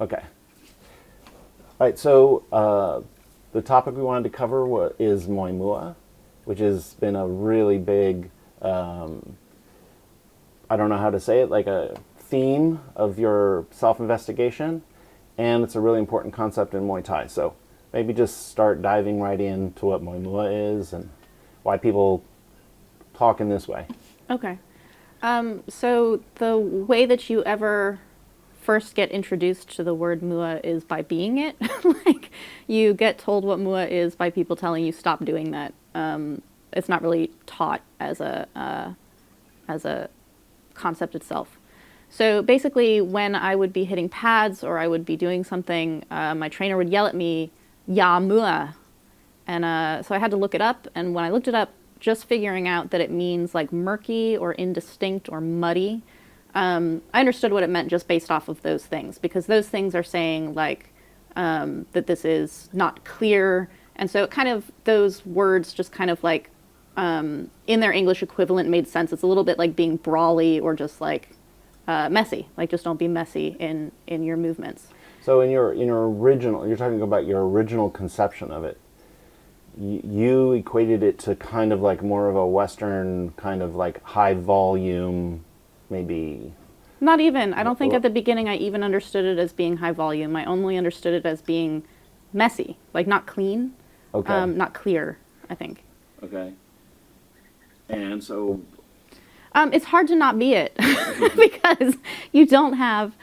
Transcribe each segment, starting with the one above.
Okay. All right, so the topic we wanted to cover is Muay Mua, which has been a really big, I don't know how to say it, like a theme of your self-investigation, and it's a really important concept in Muay Thai. So maybe just start diving right into what Muay Mua is and why people talk in this way. Okay. So the way that you ever first get introduced to the word mua is by being it. Like you get told what mua is by people telling you stop doing that. It's not really taught as a concept itself. So basically, when I would be hitting pads or I would be doing something, my trainer would yell at me, "Ya mua," and so I had to look it up. And when I looked it up, just figuring out that it means like murky or indistinct or muddy. I understood what it meant just based off of those things, because those things are saying like that this is not clear. And so it kind of, those words just kind of like in their English equivalent made sense. It's a little bit like being brawly or just like messy, like just don't be messy in your movements. So in your original, you're talking about your original conception of it. You equated it to kind of like more of a Western kind of like high volume, maybe. Not even. I don't think at the beginning I even understood it as being high volume. I only understood it as being messy, like not clean, not clear, I think. Okay. And so... it's hard to not be it because you don't have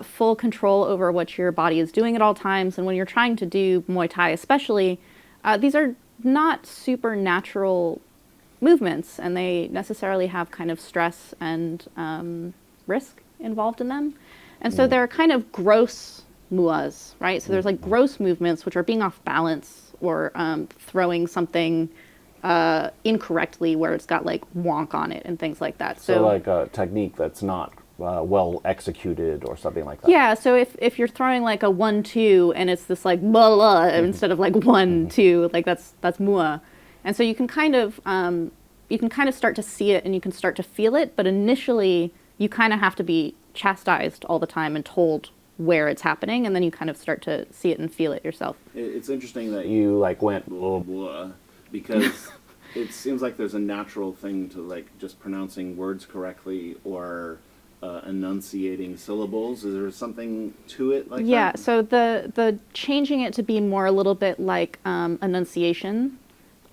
full control over what your body is doing at all times. And when you're trying to do Muay Thai especially, these are not supernatural movements, and they necessarily have kind of stress and risk involved in them. And so they're kind of gross muas, right? So there's like gross movements, which are being off balance or throwing something incorrectly where it's got like wonk on it and things like that. So like a technique that's not well executed or something like that. Yeah, so if you're throwing like a 1-2 and it's this like blah, blah, instead of like 1-2, like that's mua. And so you can kind of start to see it and you can start to feel it, but initially you kind of have to be chastised all the time and told where it's happening, and then you kind of start to see it and feel it yourself. It's interesting that you like went blah blah, because it seems like there's a natural thing to like just pronouncing words correctly or enunciating syllables. Is there something to it like that? Yeah, so the changing it to be more a little bit like enunciation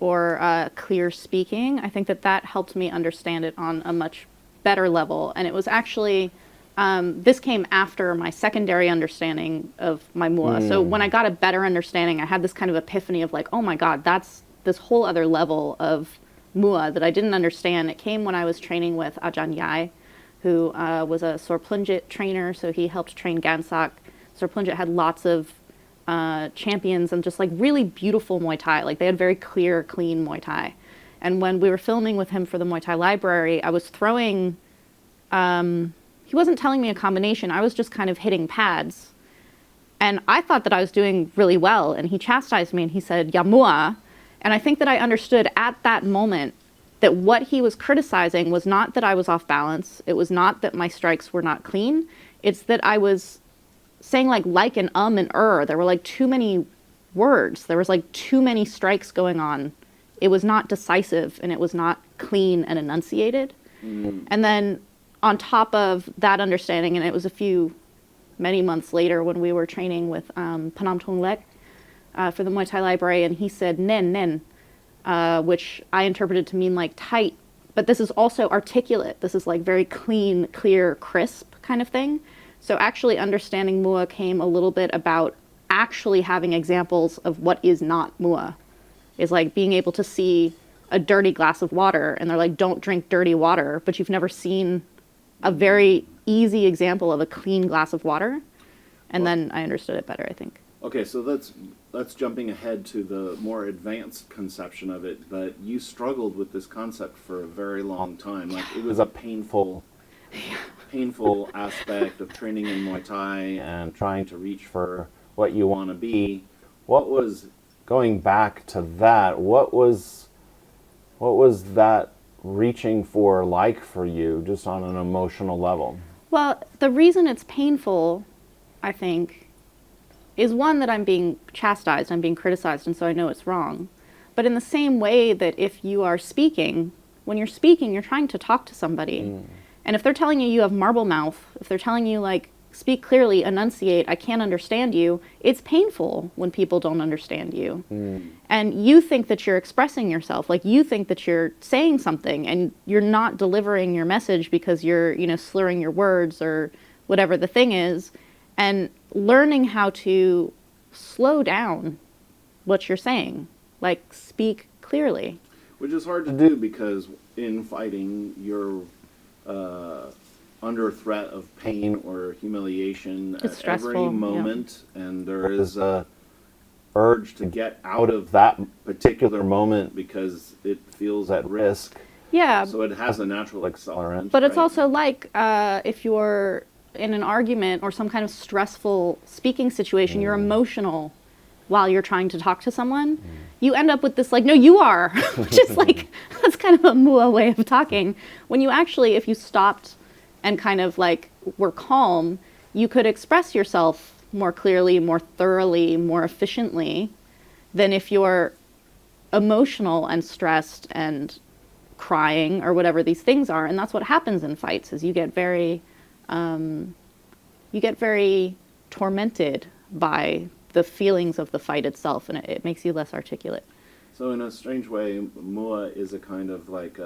or clear speaking, I think that helped me understand it on a much better level. And it was actually, this came after my secondary understanding of my mua. So when I got a better understanding, I had this kind of epiphany of like, oh my God, that's this whole other level of mua that I didn't understand. It came when I was training with Ajahn Yai, who was a Sorplunjit trainer, so he helped train Gansak. Sorplunjit had lots of champions and just like really beautiful Muay Thai. Like they had very clear, clean Muay Thai. And when we were filming with him for the Muay Thai Library, I was throwing, he wasn't telling me a combination, I was just kind of hitting pads. And I thought that I was doing really well, and he chastised me and he said, "Ya mua." And I think that I understood at that moment that what he was criticizing was not that I was off balance. It was not that my strikes were not clean. It's that I was saying like and and There were like too many words. There was like too many strikes going on. It was not decisive and it was not clean and enunciated. And then on top of that understanding, and it was many months later when we were training with Panam Thong Lek for the Muay Thai Library, and he said nen, which I interpreted to mean like tight, but this is also articulate. This is like very clean, clear, crisp kind of thing. So actually understanding mua came a little bit about actually having examples of what is not mua. Is like being able to see a dirty glass of water and they're like, don't drink dirty water, but you've never seen a very easy example of a clean glass of water. And then I understood it better, I think. Okay, so that's jumping ahead to the more advanced conception of it, but you struggled with this concept for a very long time. Like it was a painful aspect of training in Muay Thai and trying to reach for what you want to be. What was, going back to that, what was that reaching for like for you, just on an emotional level? Well, the reason it's painful I think, is one that I'm being chastised, I'm being criticized, and so I know it's wrong. But in the same way that if you are speaking, when you're speaking, you're trying to talk to somebody. And if they're telling you you have marble mouth, if they're telling you, like, speak clearly, enunciate, I can't understand you, it's painful when people don't understand you. And you think that you're expressing yourself, like you think that you're saying something and you're not delivering your message because you're, you know, slurring your words or whatever the thing is. And learning how to slow down what you're saying, like speak clearly. Which is hard to do because in fighting, you're under threat of pain or humiliation It's at stressful, every moment, and there is a urge to get out of that particular moment because it feels at risk. Yeah. So it has a natural accelerant. But it's right? also like if you're in an argument or some kind of stressful speaking situation, you're emotional while you're trying to talk to someone. You end up with this like, no, you are, which is like, that's kind of a Muay way of talking. When you actually, if you stopped and kind of like were calm, you could express yourself more clearly, more thoroughly, more efficiently than if you're emotional and stressed and crying or whatever these things are. And that's what happens in fights is you get very tormented by the feelings of the fight itself, and it makes you less articulate. So in a strange way, Muay is a kind of like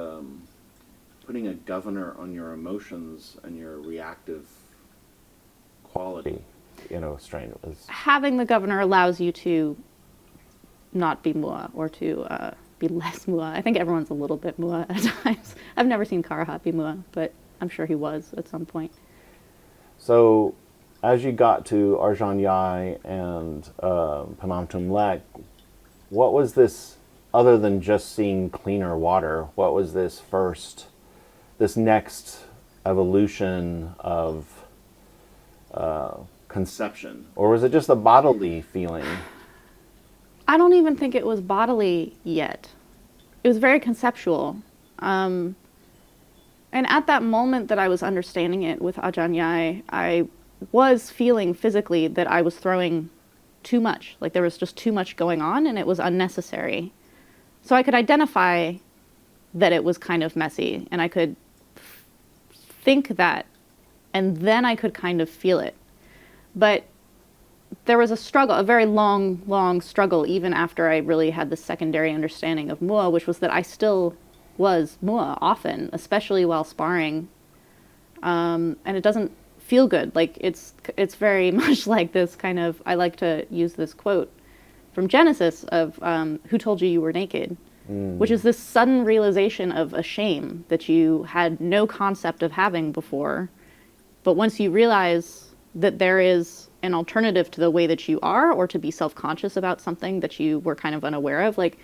putting a governor on your emotions and your reactive quality. You know, strange. Having the governor allows you to not be Muay or to be less Muay. I think everyone's a little bit Muay at times. I've never seen Karahat be Muay, but I'm sure he was at some point. So as you got to Arjan Yai and Panam Tum Lek, what was this, other than just seeing cleaner water, what was this next evolution of conception? Or was it just a bodily feeling? I don't even think it was bodily yet. It was very conceptual. And at that moment that I was understanding it with Ajahn Yai, I was feeling physically that I was throwing too much. Like there was just too much going on and it was unnecessary. So I could identify that it was kind of messy and I could think that, and then I could kind of feel it. But there was a struggle, a very long, long struggle, even after I really had the secondary understanding of Muay, which was that I still was Muay often, especially while sparring. And it doesn't feel good. Like it's very much like this kind of, I like to use this quote from Genesis of who told you you were naked, which is this sudden realization of a shame that you had no concept of having before. But once you realize that there is an alternative to the way that you are, or to be self-conscious about something that you were kind of unaware of, like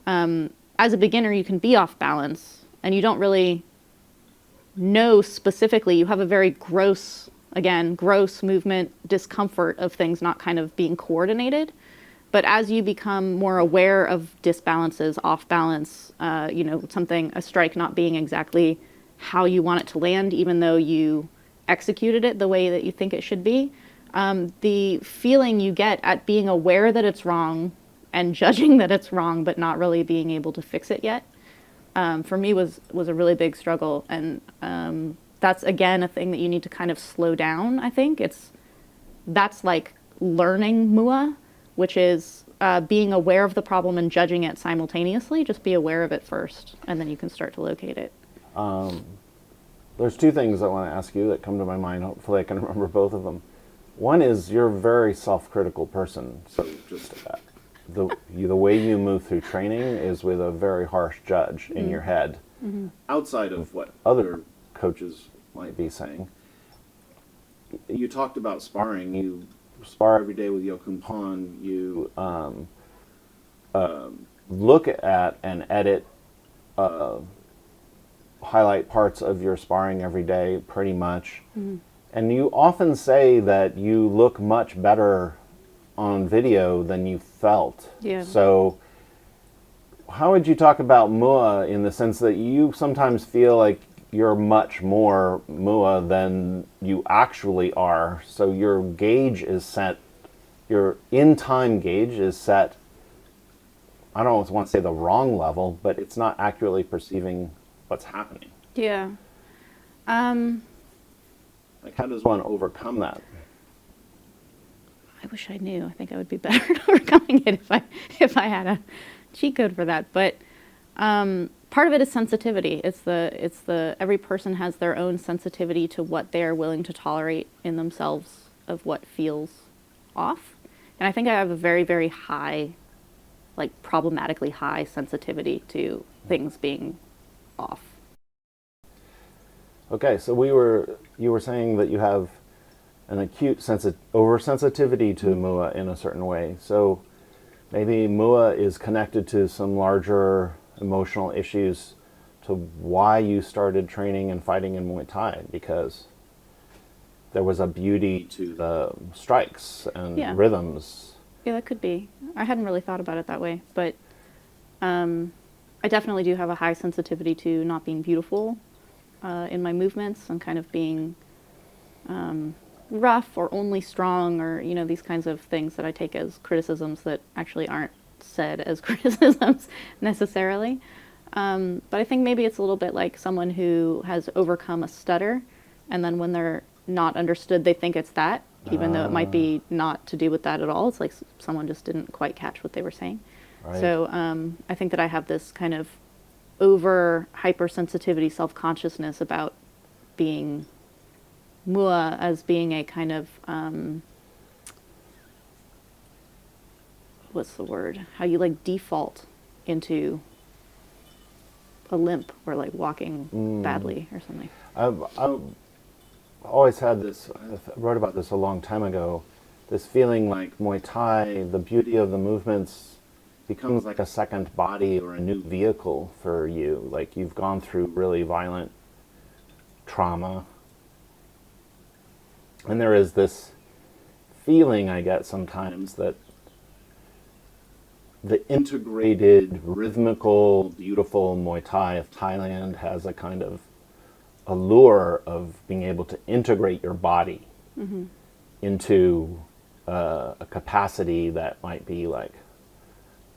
as a beginner, you can be off balance and you don't really know specifically. You have a very gross movement discomfort of things not kind of being coordinated. But as you become more aware of disbalances, off balance, a strike not being exactly how you want it to land, even though you executed it the way that you think it should be, the feeling you get at being aware that it's wrong and judging that it's wrong, but not really being able to fix it yet, for me was a really big struggle. And that's, again, a thing that you need to kind of slow down, I think. That's like learning Muay, which is being aware of the problem and judging it simultaneously. Just be aware of it first, and then you can start to locate it. There's two things I want to ask you that come to my mind. Hopefully I can remember both of them. One is you're a very self-critical person. So just the way you move through training is with a very harsh judge in your head, outside of what other coaches might be saying. You talked about sparring. You spar every day with Yokun Pan. You look at and edit, highlight parts of your sparring every day, pretty much. And you often say that you look much better on video than you felt. Yeah. So how would you talk about Muay in the sense that you sometimes feel like you're much more Muay than you actually are. So your gauge is set, your in-time gauge is set, I don't want to say the wrong level, but it's not accurately perceiving what's happening. Yeah. Like, how does one overcome that? I wish I knew. I think I would be better at overcoming it if I had a cheat code for that. But part of it is sensitivity. It's the every person has their own sensitivity to what they are willing to tolerate in themselves of what feels off. And I think I have a very, very high, like problematically high sensitivity to things being off. Okay, so you were saying that you have an acute oversensitivity to Muay in a certain way. So maybe Muay is connected to some larger emotional issues to why you started training and fighting in Muay Thai, because there was a beauty to the strikes and rhythms. Yeah, that could be. I hadn't really thought about it that way, but I definitely do have a high sensitivity to not being beautiful in my movements and kind of being rough or only strong, or these kinds of things that I take as criticisms that actually aren't said as criticisms necessarily. But I think maybe it's a little bit like someone who has overcome a stutter, and then when they're not understood, they think it's that, even though it might be not to do with that at all. It's like someone just didn't quite catch what they were saying. Right. So I think that I have this kind of over hypersensitivity, self-consciousness about being Muay as being a kind of, what's the word? How you like default into a limp or like walking badly or something. I've always had this, I wrote about this a long time ago, this feeling like Muay Thai, the beauty of the movements becomes like a second body or a new vehicle for you. Like you've gone through really violent trauma. And there is this feeling I get sometimes that the integrated, rhythmical, beautiful Muay Thai of Thailand has a kind of allure of being able to integrate your body into a capacity that might be like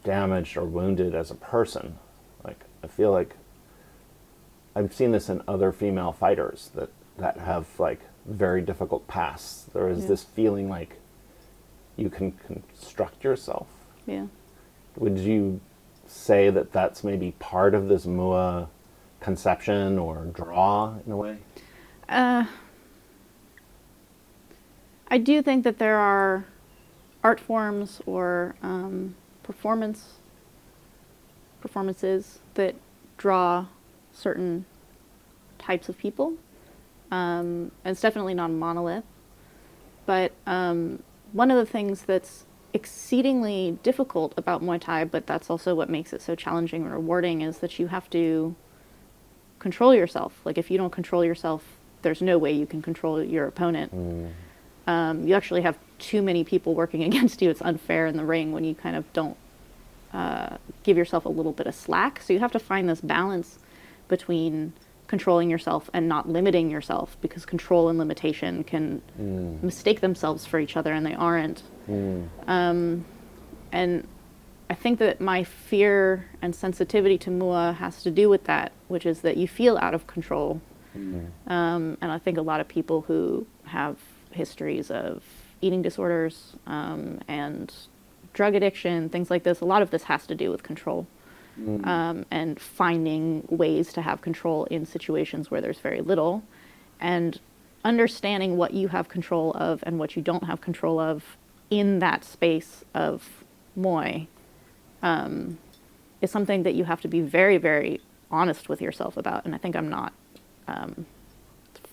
damaged or wounded as a person. Like I feel like I've seen this in other female fighters that have like very difficult pasts. There is this feeling like you can construct yourself. Yeah. Would you say that that's maybe part of this Muay conception or draw in a way? I do think that there are art forms or performances that draw certain types of people. And it's definitely not a monolith. But one of the things that's exceedingly difficult about Muay Thai, but that's also what makes it so challenging and rewarding, is that you have to control yourself. Like if you don't control yourself, there's no way you can control your opponent. You actually have too many people working against you. It's unfair in the ring when you kind of don't give yourself a little bit of slack. So you have to find this balance between controlling yourself and not limiting yourself, because control and limitation can mistake themselves for each other, and they aren't. And I think that my fear and sensitivity to Muay has to do with that, which is that you feel out of control. And I think a lot of people who have histories of eating disorders and drug addiction, things like this, a lot of this has to do with control. And finding ways to have control in situations where there's very little, and understanding what you have control of and what you don't have control of in that space of Muay is something that you have to be very, very honest with yourself about. And I think I'm not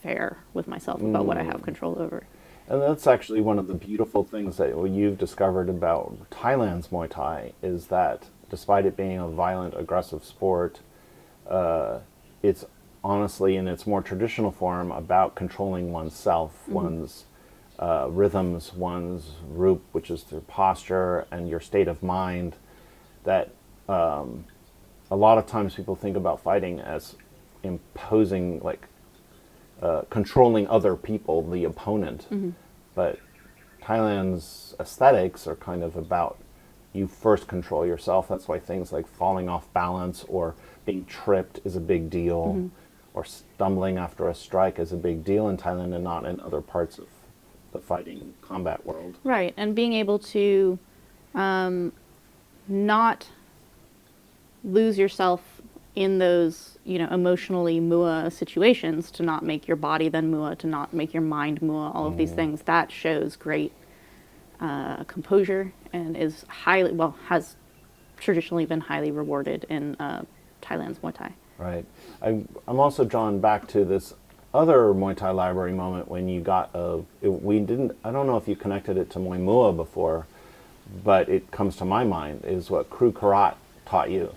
fair with myself about what I have control over. And that's actually one of the beautiful things that you've discovered about Thailand's Muay Thai, is that despite it being a violent, aggressive sport, it's honestly in its more traditional form about controlling oneself, one's rhythms, one's roop, which is through posture, and your state of mind. That a lot of times people think about fighting as imposing, like controlling other people, the opponent. But Thailand's aesthetics are kind of about you first control yourself. That's why things like falling off balance or being tripped is a big deal, or stumbling after a strike is a big deal in Thailand and not in other parts of the fighting combat world. Right, and being able to not lose yourself in those, emotionally Muay situations, to not make your body then Muay, to not make your mind Muay, all of these things, that shows great composure and is has traditionally been highly rewarded in Thailand's Muay Thai. Right. I'm also drawn back to this other Muay Thai Library moment when you got I don't know if you connected it to Muay Muay before, but it comes to my mind, is what Kru Karat taught you,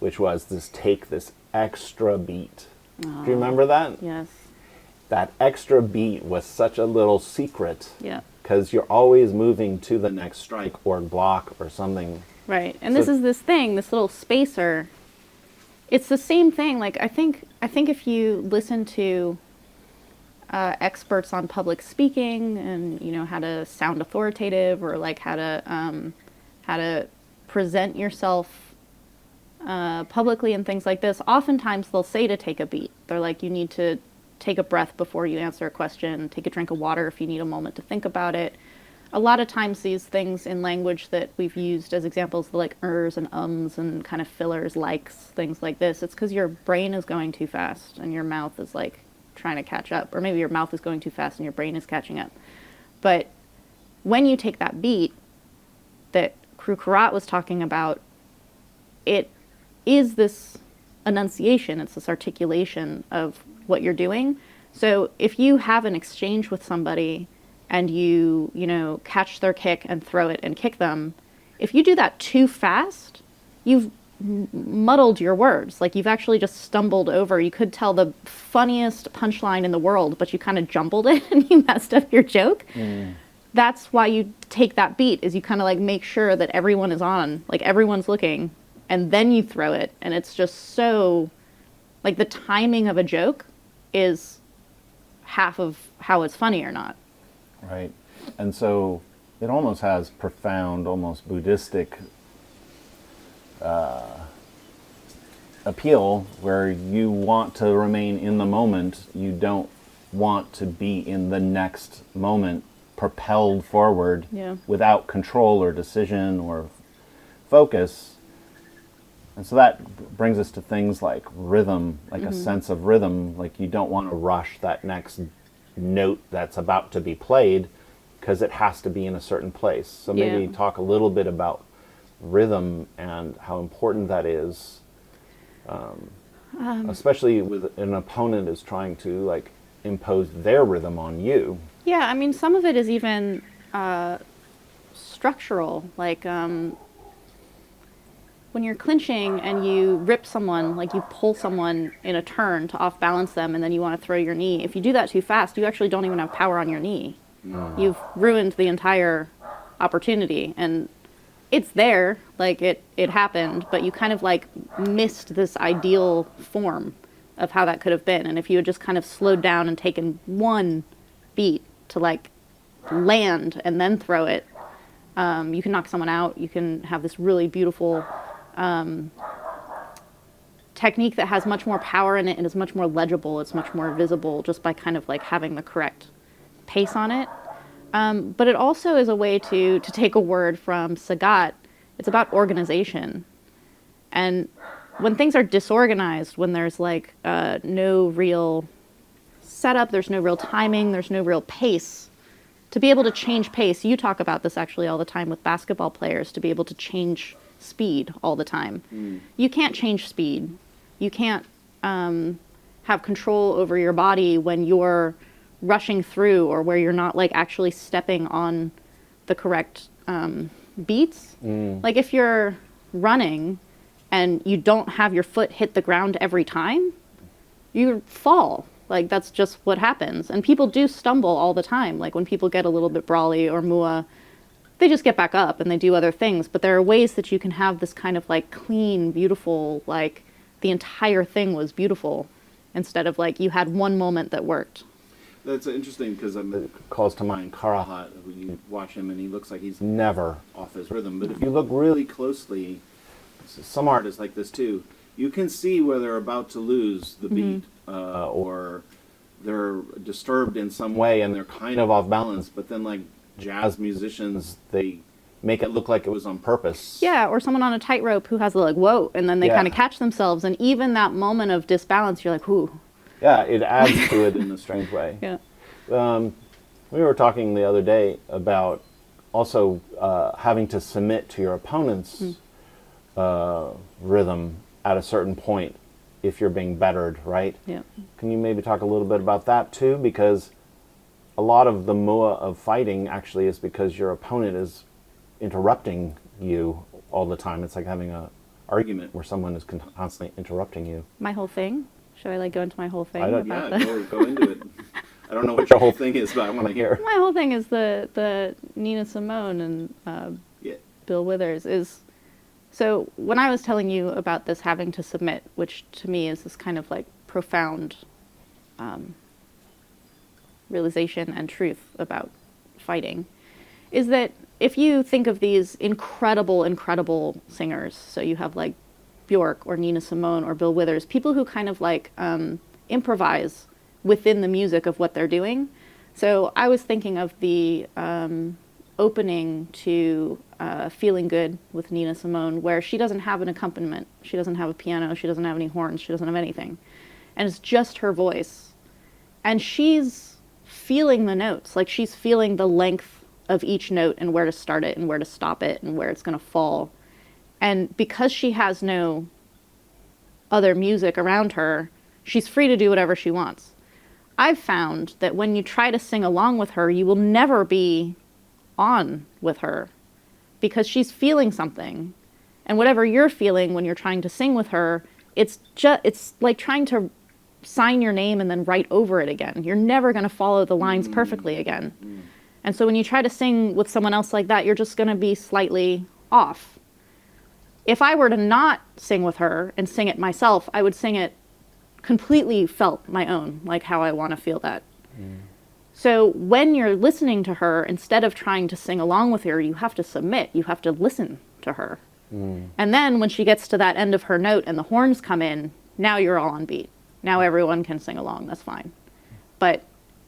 which was take this extra beat. Do you remember that? Yes. That extra beat was such a little secret. Yeah. Because you're always moving to the next strike or block or something. Right. And this is this little spacer. It's the same thing. Like, I think if you listen to experts on public speaking and, how to sound authoritative, or like how to present yourself publicly and things like this, oftentimes they'll say to take a beat. They're like, you need to take a breath before you answer a question, take a drink of water if you need a moment to think about it. A lot of times these things in language that we've used as examples, like ers and ums and kind of fillers, likes, things like this, it's because your brain is going too fast and your mouth is like trying to catch up, or maybe your mouth is going too fast and your brain is catching up. But when you take that beat that Kru Karat was talking about, it is this enunciation, it's this articulation of what you're doing. So if you have an exchange with somebody and you catch their kick and throw it and kick them, if you do that too fast, you've muddled your words. Like, you've actually just stumbled over. You could tell the funniest punchline in the world, but you kind of jumbled it and you messed up your joke. That's why you take that beat, is you kind of like make sure that everyone is on, like everyone's looking, and then you throw it. And it's just so, like, the timing of a joke is half of how it's funny or not. Right. And so it almost has profound, almost Buddhistic appeal, where you want to remain in the moment. You don't want to be in the next moment, propelled forward without control or decision or focus. And so that brings us to things like rhythm, like a sense of rhythm. Like, you don't want to rush that next note that's about to be played, because it has to be in a certain place. So maybe talk a little bit about rhythm and how important that is, especially with an opponent is trying to like impose their rhythm on you. Yeah, I mean, some of it is even structural, like when you're clinching and you rip someone, like you pull someone in a turn to off balance them, and then you want to throw your knee. If you do that too fast, you actually don't even have power on your knee. You've ruined the entire opportunity, and it's there, like it happened, but you kind of like missed this ideal form of how that could have been. And if you had just kind of slowed down and taken one beat to like land and then throw it, you can knock someone out. You can have this really beautiful technique that has much more power in it and is much more legible. It's much more visible just by kind of like having the correct pace on it. But it also is a way to take a word from Sagat. It's about organization. And when things are disorganized, when there's like no real setup, there's no real timing, there's no real pace, to be able to change pace, you talk about this actually all the time with basketball players, to be able to change speed all the time. You can't change speed. You can't have control over your body when you're rushing through, or where you're not like actually stepping on the correct beats. Like if you're running and you don't have your foot hit the ground every time, you fall. Like that's just what happens. And people do stumble all the time. Like when people get a little bit brawly or mua, they just get back up and they do other things. But there are ways that you can have this kind of like clean, beautiful, like the entire thing was beautiful instead of like you had one moment that worked. That's interesting because it calls to mind Karahat. When you watch him, and he looks like he's never off his rhythm. But if you look really closely, some artists like this too, you can see where they're about to lose the beat, or they're disturbed in some way, and they're kind of off balance. But then, like jazz musicians, they make it look like it was on purpose. Yeah, or someone on a tightrope who has like, whoa, and then they kind of catch themselves, and even that moment of disbalance, you're like, whoo. Yeah, it adds to it in a strange way. Yeah. We were talking the other day about also having to submit to your opponent's rhythm at a certain point if you're being bettered, right? Yeah. Can you maybe talk a little bit about that too? Because a lot of the mua of fighting actually is because your opponent is interrupting you all the time. It's like having an argument where someone is constantly interrupting you. My whole thing? Should I like go into my whole thing? Go into it. I don't know what your whole thing is, but I want to hear. My whole thing is the Nina Simone and Bill Withers is. So when I was telling you about this having to submit, which to me is this kind of like profound realization and truth about fighting, is that if you think of these incredible, incredible singers, so you have like Bjork or Nina Simone or Bill Withers, people who kind of like improvise within the music of what they're doing. So I was thinking of the opening to Feeling Good with Nina Simone, where she doesn't have an accompaniment. She doesn't have a piano. She doesn't have any horns. She doesn't have anything. And it's just her voice. And she's feeling the notes. Like she's feeling the length of each note and where to start it and where to stop it and where it's going to fall. And because she has no other music around her, she's free to do whatever she wants. I've found that when you try to sing along with her, you will never be on with her because she's feeling something. And whatever you're feeling when you're trying to sing with her, it's like trying to sign your name and then write over it again. You're never going to follow the lines perfectly again. And so when you try to sing with someone else like that, you're just going to be slightly off. If I were to not sing with her and sing it myself, I would sing it completely felt my own, like how I want to feel that. So when you're listening to her, instead of trying to sing along with her, you have to submit. You have to listen to her. And then when she gets to that end of her note and the horns come in, now you're all on beat. Now everyone can sing along. That's fine. But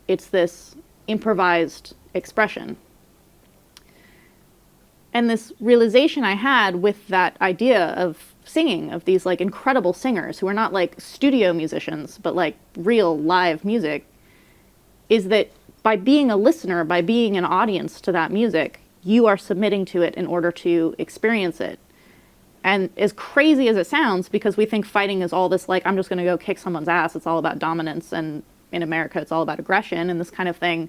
it's this improvised expression. And this realization I had with that idea of singing, of these like incredible singers who are not like studio musicians, but like real live music, is that by being a listener, by being an audience to that music, you are submitting to it in order to experience it. And as crazy as it sounds, because we think fighting is all this like, I'm just going to go kick someone's ass, it's all about dominance, and in America it's all about aggression and this kind of thing,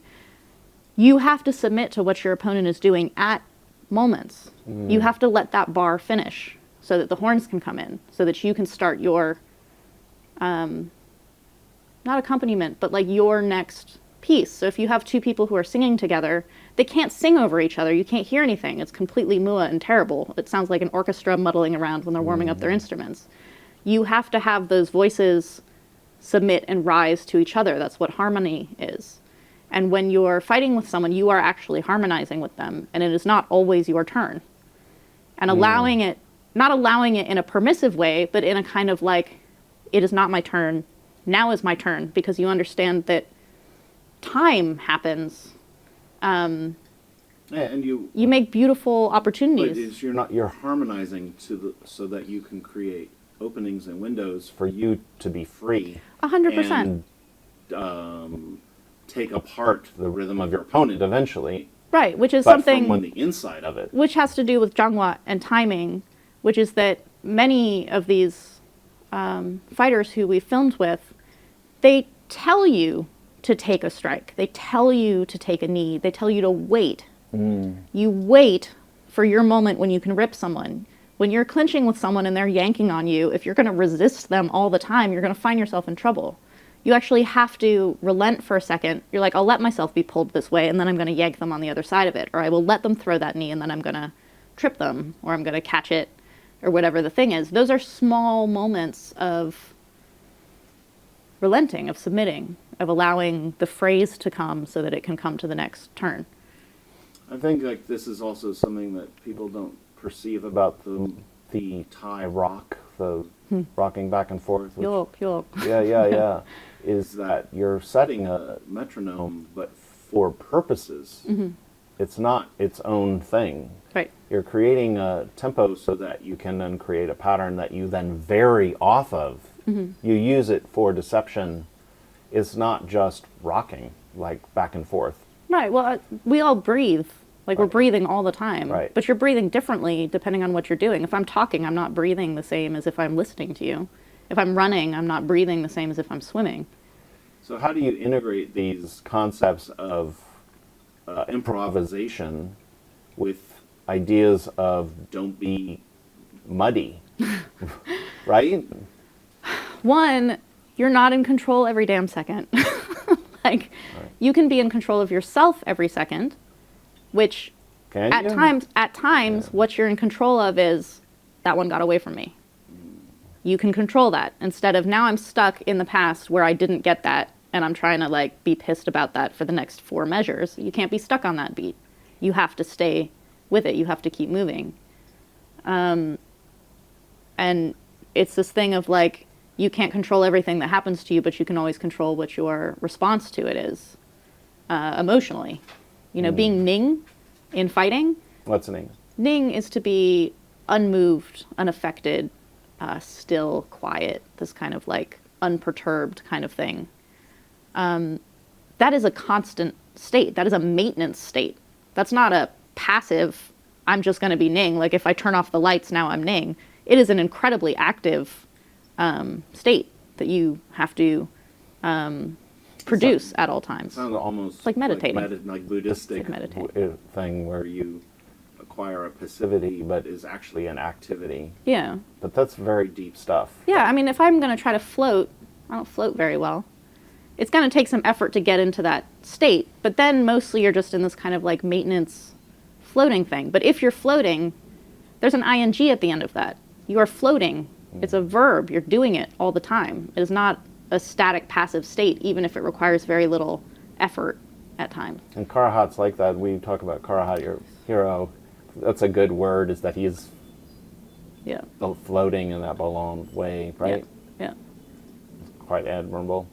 you have to submit to what your opponent is doing at moments. You have to let that bar finish so that the horns can come in, so that you can start your, not accompaniment, but like your next piece. So if you have two people who are singing together, they can't sing over each other. You can't hear anything. It's completely mua and terrible. It sounds like an orchestra muddling around when they're warming up their instruments. You have to have those voices submit and rise to each other. That's what harmony is. And when you're fighting with someone, you are actually harmonizing with them, and it is not always your turn. And allowing it, not allowing it in a permissive way, but in a kind of like, it is not my turn, now is my turn, because you understand that time happens. And you make beautiful opportunities. But you're harmonizing so that you can create openings and windows for you to be free. 100%. And take apart the rhythm of your opponent eventually. Right, which is but something from on the inside of it. Which has to do with jangwa and timing, which is that many of these fighters who we filmed with, they tell you to take a strike. They tell you to take a knee. They tell you to wait. You wait for your moment when you can rip someone. When you're clinching with someone and they're yanking on you, if you're going to resist them all the time, you're going to find yourself in trouble. You actually have to relent for a second. You're like, I'll let myself be pulled this way, and then I'm going to yank them on the other side of it. Or I will let them throw that knee, and then I'm going to trip them, or I'm going to catch it or whatever the thing is. Those are small moments of relenting, of submitting, of allowing the phrase to come so that it can come to the next turn. I think like this is also something that people don't perceive about the Thai rock, the rocking back and forth. Which, Yok. yeah. Is that you're setting a metronome, but for purposes. It's not its own thing. Right. You're creating a tempo so that you can then create a pattern that you then vary off of. You use it for deception. It's not just rocking, like back and forth. Right. Well, we all breathe. Like we're breathing all the time. Right. But you're breathing differently depending on what you're doing. If I'm talking, I'm not breathing the same as if I'm listening to you. If I'm running, I'm not breathing the same as if I'm swimming. So how do you integrate these concepts of improvisation with ideas of don't be muddy, right? One, you're not in control every damn second. Like, you can be in control of yourself every second, which Can at you? times, what you're in control of is that one got away from me. You can control that instead of now I'm stuck in the past where I didn't get that and I'm trying to like be pissed about that for the next 4 measures. You can't be stuck on that beat. You have to stay with it. You have to keep moving. And it's this thing of like, you can't control everything that happens to you, but you can always control what your response to it is emotionally. You know, being Ning in fighting. What's the name? Ning is to be unmoved, unaffected, still, quiet, this kind of like unperturbed kind of thing. That is a constant state. That is a maintenance state. That's not a passive, I'm just going to be Ning. Like if I turn off the lights, now I'm Ning. It is an incredibly active state that you have to produce at all times. It sounds almost it's like meditating. Like Buddhistic thing where you acquire a passivity but is actually an activity. Yeah. But that's very deep stuff. Yeah, I mean, if I'm going to try to float, I don't float very well. It's going to take some effort to get into that state, but then mostly you're just in this kind of like maintenance floating thing. But if you're floating, there's an ing at the end of that. You are floating. It's a verb. You're doing it all the time. It is not a static passive state, even if it requires very little effort at times. And Karahat's like that. We talk about Karahat, your hero. That's a good word, is that he's floating in that Bolon way, right? Yeah. Quite admirable.